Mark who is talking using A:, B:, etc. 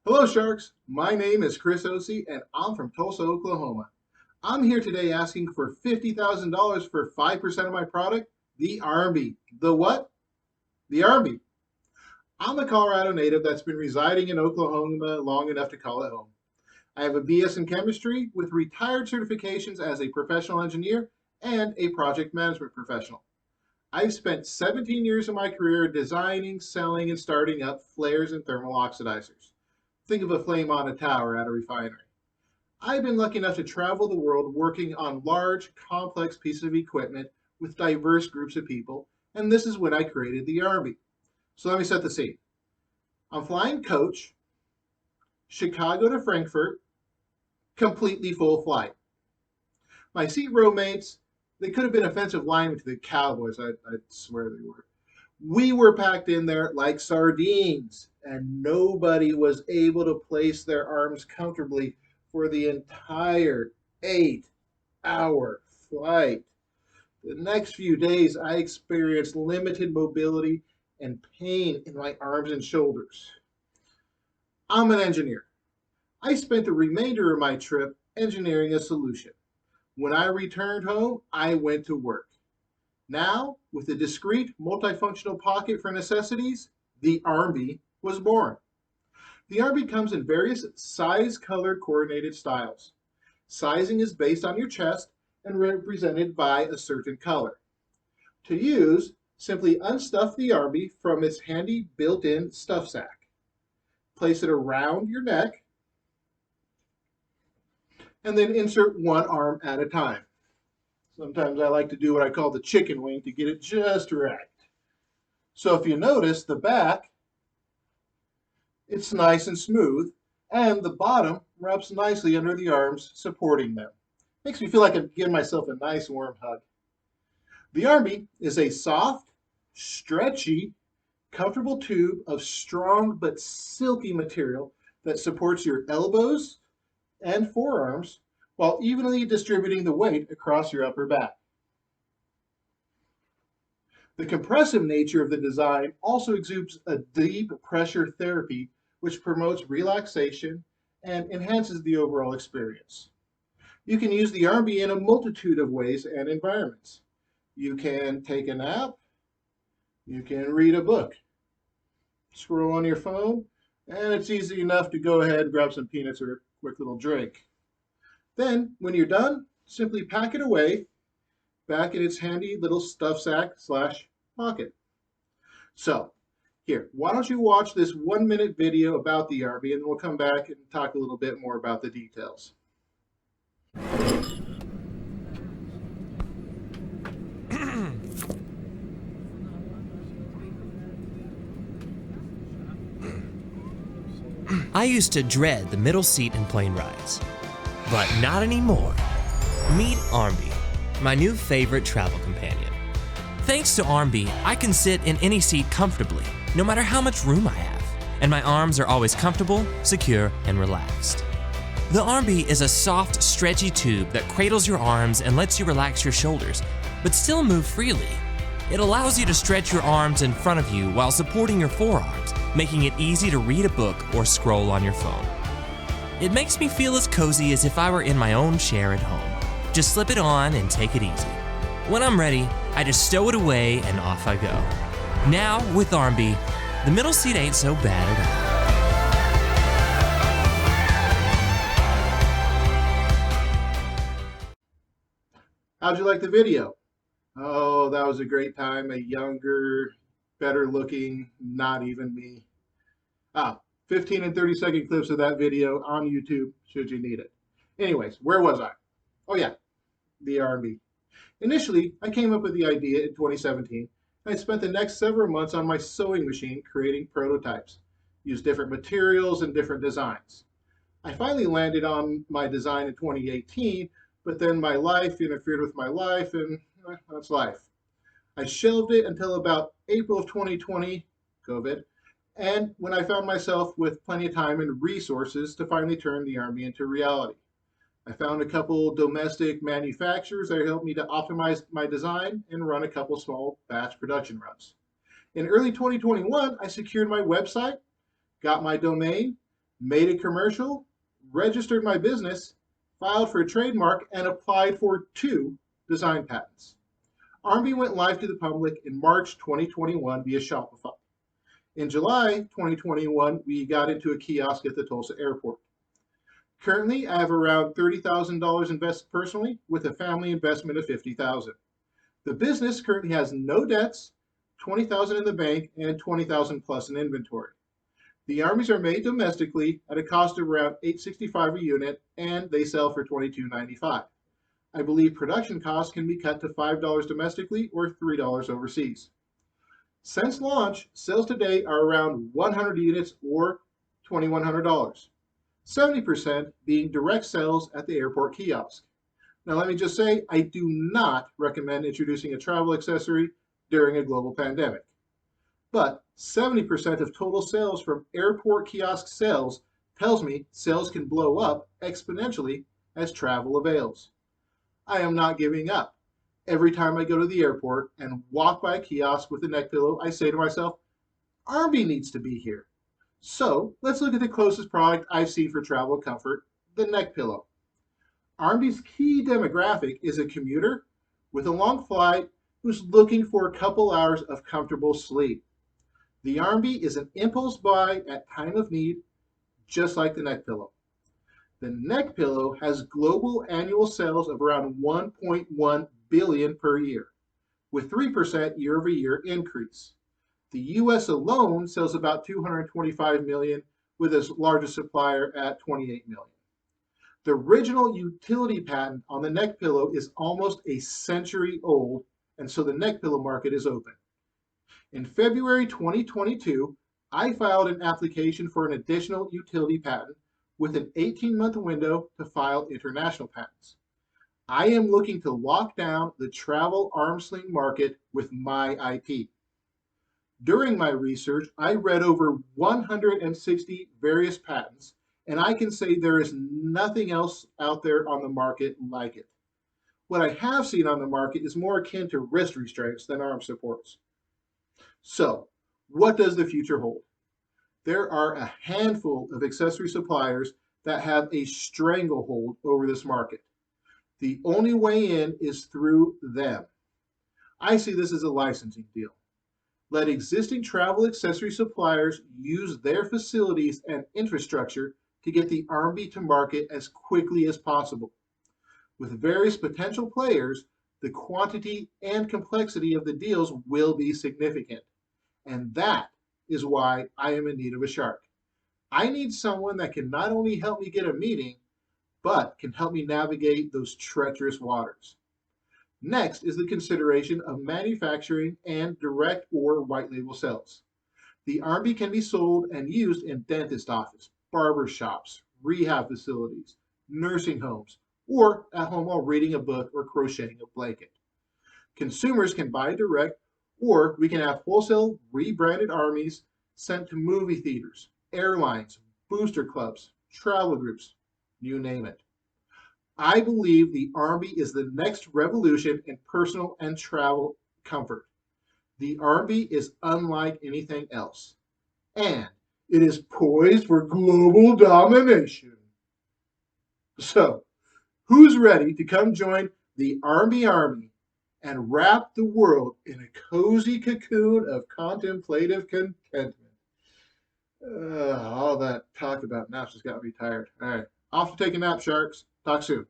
A: Hello, Sharks. My name is Chris Osse, and I'm from Tulsa, Oklahoma. I'm here today asking for $50,000 for 5% of my product, the Army. The what? The Army. I'm a Colorado native that's been residing in Oklahoma long enough to call it home. I have a BS in chemistry with retired certifications as a professional engineer and a project management professional. I've spent 17 years of my career designing, selling, and starting up flares and thermal oxidizers. Think of a flame on a tower at a refinery. I've been lucky enough to travel the world working on large, complex pieces of equipment with diverse groups of people, and this is when I created the Army. So let me set the scene. I'm flying coach, Chicago to Frankfurt, completely full flight. My seat row mates, they could have been offensive linemen to the Cowboys, I swear they were. We were packed in there like sardines, and nobody was able to place their arms comfortably for the entire 8-hour flight. The next few days, I experienced limited mobility and pain in my arms and shoulders. I'm an engineer. I spent the remainder of my trip engineering a solution. When I returned home, I went to work. Now, with a discrete multifunctional pocket for necessities, the Army was born. The Army comes in various size, color, coordinated styles. Sizing is based on your chest and represented by a certain color. To use, simply unstuff the Army from its handy built-in stuff sack. Place it around your neck, and then insert one arm at a time. Sometimes I like to do what I call the chicken wing to get it just right. So if you notice the back, it's nice and smooth, and the bottom wraps nicely under the arms, supporting them. Makes me feel like I'm giving myself a nice warm hug. The Army is a soft, stretchy, comfortable tube of strong but silky material that supports your elbows and forearms while evenly distributing the weight across your upper back. The compressive nature of the design also exudes a deep pressure therapy which promotes relaxation and enhances the overall experience. You can use the Army in a multitude of ways and environments. You can take a nap, you can read a book, scroll on your phone, and it's easy enough to go ahead and grab some peanuts or a quick little drink. Then, when you're done, simply pack it away back in its handy little stuff sack / pocket. So, here, why don't you watch this 1-minute video about the Army, and we'll come back and talk a little bit more about the details.
B: I used to dread the middle seat in plane rides, but not anymore. Meet Armby, my new favorite travel companion. Thanks to Armby, I can sit in any seat comfortably, no matter how much room I have, and my arms are always comfortable, secure, and relaxed. The Armby is a soft, stretchy tube that cradles your arms and lets you relax your shoulders, but still move freely. It allows you to stretch your arms in front of you while supporting your forearms, making it easy to read a book or scroll on your phone. It makes me feel as cozy as if I were in my own chair at home. Just slip it on and take it easy. When I'm ready, I just stow it away and off I go. Now, with Armby, the middle seat ain't so bad at
A: all. How'd you like the video? Oh, that was a great time. A younger, better looking, not even me. 15 and 30-second clips of that video on YouTube, should you need it. Anyways, where was I? Oh yeah, the Army. Initially, I came up with the idea in 2017, and I spent the next several months on my sewing machine creating prototypes, used different materials and different designs. I finally landed on my design in 2018, but then my life interfered with my life, and that's life. I shelved it until about April of 2020, COVID, and when I found myself with plenty of time and resources to finally turn the Army into reality. I found a couple domestic manufacturers that helped me to optimize my design and run a couple small batch production runs. In early 2021, I secured my website, got my domain, made a commercial, registered my business, filed for a trademark, and applied for 2 design patents. Armby went live to the public in March 2021 via Shopify. In July 2021, we got into a kiosk at the Tulsa airport. Currently, I have around $30,000 invested personally with a family investment of $50,000. The business currently has no debts, $20,000 in the bank, and $20,000 plus in inventory. The armies are made domestically at a cost of around $865 a unit, and they sell for $22.95. I believe production costs can be cut to $5 domestically or $3 overseas. Since launch, sales today are around 100 units or $2,100, 70% being direct sales at the airport kiosk. Now, let me just say, I do not recommend introducing a travel accessory during a global pandemic. But 70% of total sales from airport kiosk sales tells me sales can blow up exponentially as travel avails. I am not giving up. Every time I go to the airport and walk by a kiosk with a neck pillow, I say to myself, Army needs to be here. So let's look at the closest product I've seen for travel comfort, the neck pillow. Army's key demographic is a commuter with a long flight who's looking for a couple hours of comfortable sleep. The Army is an impulse buy at time of need, just like the neck pillow. The neck pillow has global annual sales of around 1.1 billion per year, with 3% year-over-year increase. The US alone sells about 225 million, with its largest supplier at 28 million. The original utility patent on the neck pillow is almost a century old, and so the neck pillow market is open. In February 2022, I filed an application for an additional utility patent with an 18-month window to file international patents. I am looking to lock down the travel arm sling market with my IP. During my research, I read over 160 various patents, and I can say there is nothing else out there on the market like it. What I have seen on the market is more akin to wrist restraints than arm supports. So, what does the future hold? There are a handful of accessory suppliers that have a stranglehold over this market. The only way in is through them. I see this as a licensing deal. Let existing travel accessory suppliers use their facilities and infrastructure to get the Armby to market as quickly as possible. With various potential players, the quantity and complexity of the deals will be significant. And that is why I am in need of a shark. I need someone that can not only help me get a meeting, but can help me navigate those treacherous waters. Next is the consideration of manufacturing and direct or white label sales. The Armby can be sold and used in dentist office, barber shops, rehab facilities, nursing homes, or at home while reading a book or crocheting a blanket. Consumers can buy direct, or we can have wholesale rebranded armies sent to movie theaters, airlines, booster clubs, travel groups, you name it. I believe the Armby is the next revolution in personal and travel comfort. The Armby is unlike anything else, and it is poised for global domination. So, who's ready to come join the Army and wrap the world in a cozy cocoon of contemplative contentment? All that talk about naps has got me tired. All right, off to take a nap, sharks. Talk soon.